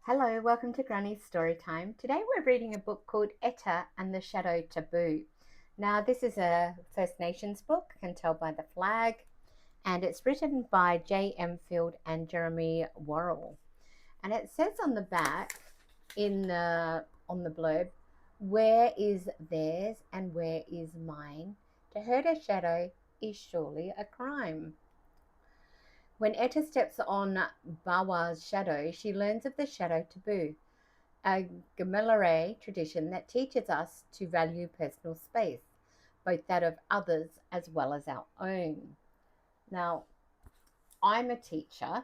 Hello, welcome to Granny's Storytime. Today we're reading a book called Etta and the Shadow Taboo. Now, this is a First Nations book, can tell by the flag, and it's written by J.M. Field and Jeremy Worrall. And it says on the back, on the blurb, where is theirs and where is mine? To hurt a shadow is surely a crime. When Etta steps on Bawa's shadow, she learns of the shadow taboo, a Gamilaraay tradition that teaches us to value personal space, both that of others as well as our own. Now, I'm a teacher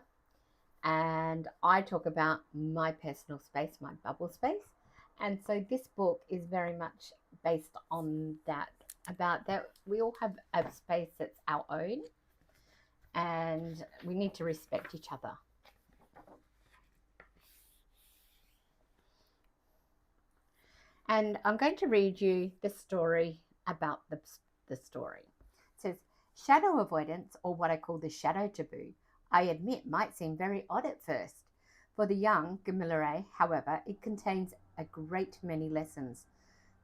and I talk about my personal space, my bubble space. And so this book is very much based on that, about that we all have a space that's our own and we need to respect each other. And I'm going to read you the story about the story. It says, shadow avoidance, or what I call the shadow taboo, I admit might seem very odd at first. For the young Gamilaraay, however, it contains a great many lessons.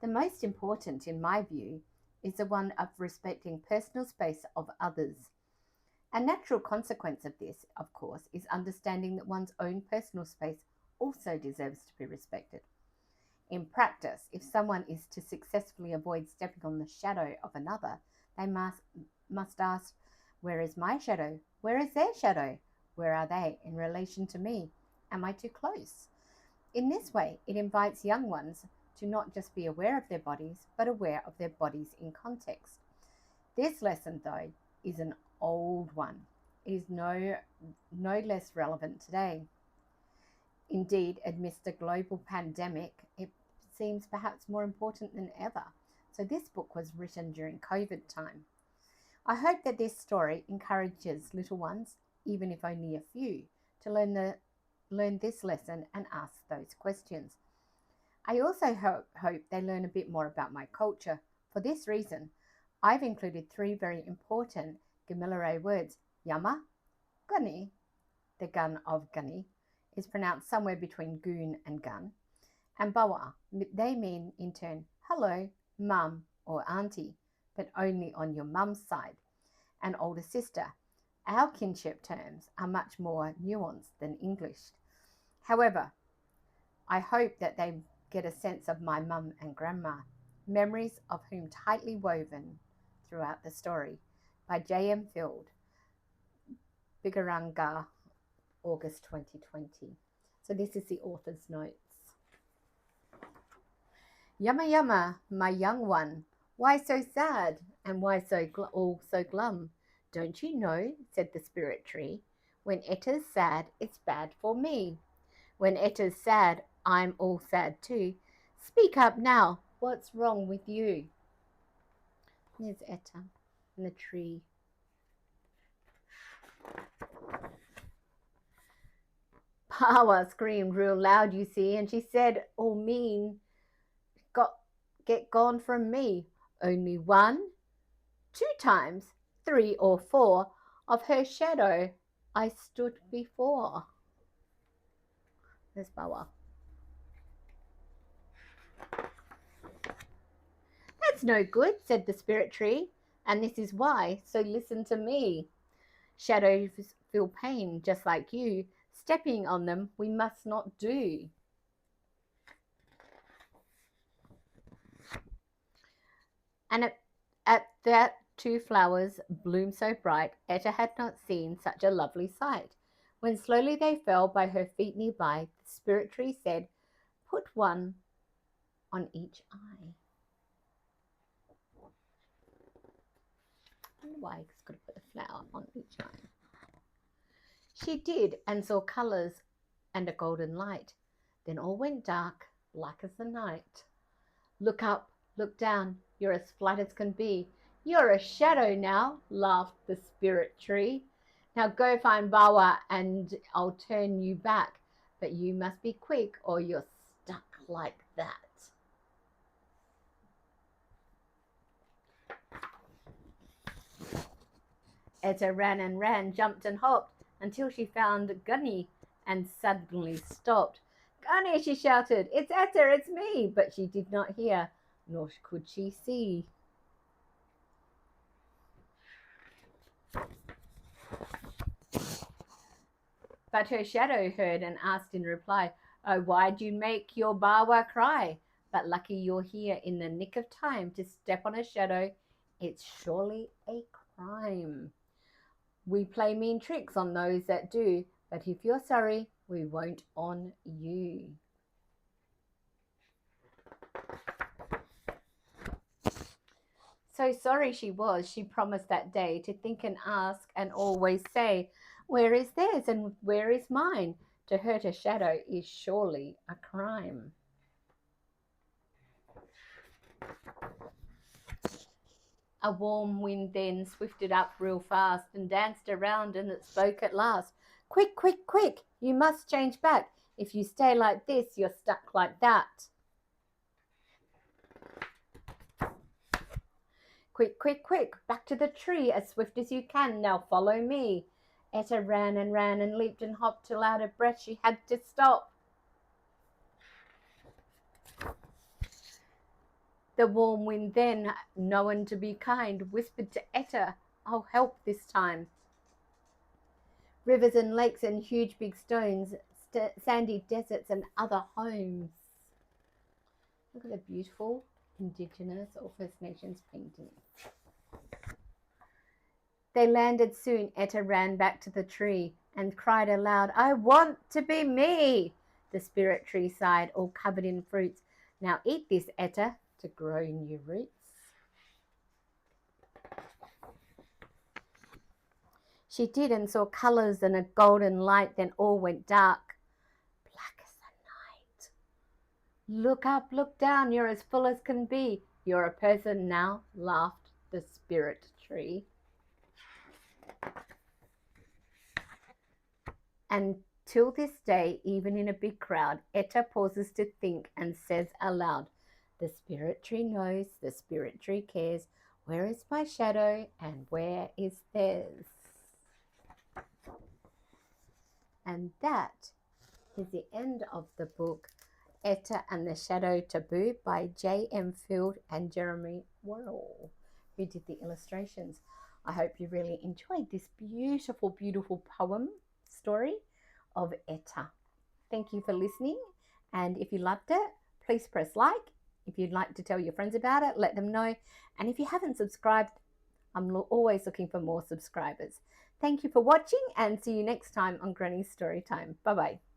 The most important, in my view, is the one of respecting personal space of others. A natural consequence of this, of course, is understanding that one's own personal space also deserves to be respected. In practice, if someone is to successfully avoid stepping on the shadow of another, they must ask, where is my shadow? Where is their shadow? Where are they in relation to me? Am I too close? In this way, it invites young ones to not just be aware of their bodies, but aware of their bodies in context. This lesson, though, is an old one. It is no less relevant today. Indeed, amidst a global pandemic, it seems perhaps more important than ever. So this book was written during COVID time. I hope that this story encourages little ones, even if only a few, to learn this lesson and ask those questions. I also hope they learn a bit more about my culture. For this reason, I've included three very important Gamilaraay words: yama, gunny, the gun of gunny, is pronounced somewhere between goon and gun, and bawa. They mean, in turn, hello, mum or auntie, but only on your mum's side, and older sister. Our kinship terms are much more nuanced than English. However, I hope that they get a sense of my mum and grandma, memories of whom tightly woven throughout the story, by J.M. Field, Bigaranga, August 2020. So this is the author's notes. Yumma yumma, my young one, why so sad, and why all so glum? Don't you know, said the spirit tree, when Etta's sad, it's bad for me. When Etta's sad, I'm all sad too. Speak up now, what's wrong with you? Here's Etta in the tree. Pawa screamed real loud, you see, and she said, all mean, got get gone from me. Only one, two times, three or four of her shadow I stood before. There's Bawa. That's no good, said the spirit tree, and this is why, so listen to me. Shadows feel pain just like you. Stepping on them we must not do. And at that two flowers bloomed so bright, Etta had not seen such a lovely sight. When slowly they fell by her feet nearby, the spirit tree said, put one on each eye. I wonder why he's got to put a flower on each eye. She did, and saw colours and a golden light. Then all went dark, black as the night. Look up, look down, you're as flat as can be. You're a shadow now, laughed the spirit tree. Now go find Bawa and I'll turn you back. But you must be quick or you're stuck like that. Etta ran and ran, jumped and hopped, until she found Gunny and suddenly stopped. Granny, she shouted, it's Etta, it's me. But she did not hear, nor could she see. But her shadow heard and asked in reply, oh, why'd you make your Bawa cry? But lucky you're here in the nick of time to step on a shadow. It's surely a crime. We play mean tricks on those that do, but if you're sorry, we won't on you. So sorry she was, she promised that day to think and ask and always say, where is theirs and where is mine? To hurt a shadow is surely a crime. A warm wind then swifted up real fast and danced around, and it spoke at last. Quick, quick, quick, you must change back. If you stay like this, you're stuck like that. Quick, quick, quick, back to the tree as swift as you can. Now follow me. Etta ran and leaped and hopped till out of breath she had to stop. The warm wind then, known to be kind, whispered to Etta, I'll help this time. Rivers and lakes and huge big stones, sandy deserts and other homes. Look at the beautiful Indigenous or First Nations paintings. They landed soon. Etta ran back to the tree and cried aloud, I want to be me. The spirit tree sighed, all covered in fruits. Now eat this, Etta, to grow new roots. She did and saw colours and a golden light, then all went dark, black as the night. Look up, look down, you're as full as can be. You're a person now, laughed the spirit tree. And till this day, even in a big crowd, Etta pauses to think and says aloud, the spirit tree knows, the spirit tree cares. Where is my shadow and where is theirs? And that is the end of the book, Etta and the Shadow Taboo by J.M. Field and Jeremy Worrall, who did the illustrations. I hope you really enjoyed this beautiful, beautiful poem story of Etta. Thank you for listening, and if you loved it, please press like. If you'd like to tell your friends about it, let them know. And if you haven't subscribed, I'm always looking for more subscribers. Thank you for watching, and see you next time on Granny's Story Time. Bye-bye.